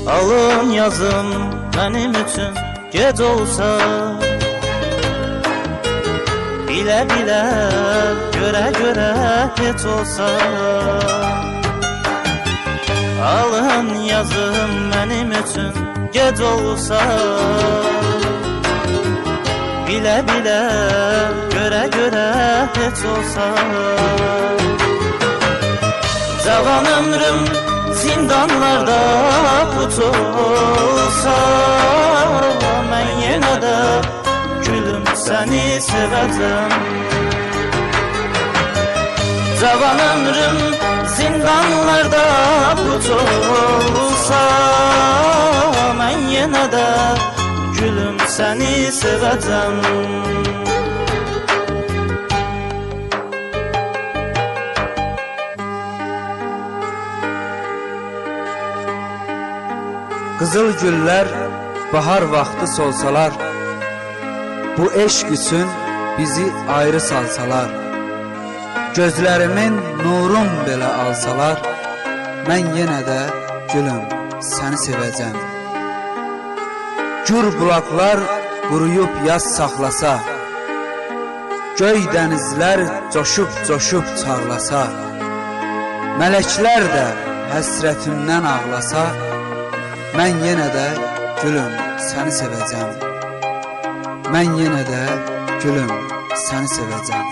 Alın yazım benim üçün gec olsa, bilə bilə, görə görə heç olsa. Alın yazım benim üçün gec olsa, bilə bilə, görə görə heç olsa. Cavan ömrüm zindanlarda put olsa, mən yenə də gülüm səni sevəcəm. Cavan ömrüm zindanlarda put olsa, mən yenə də gülüm səni sevəcəm. Qızıl güllər bahar vaxtı solsalar, bu eşq üçün bizi ayrı salsalar, gözlərimin nurun belə alsalar, mən yenə də gülüm səni sevəcəm. Gür bulaqlar quruyub yaz saxlasa, göy dənizlər coşub coşub çağlasa, mələklər də həsrətimdən ağlasa, mən yenə də gülüm səni sevəcəm. Mən yenə də gülüm səni sevəcəm.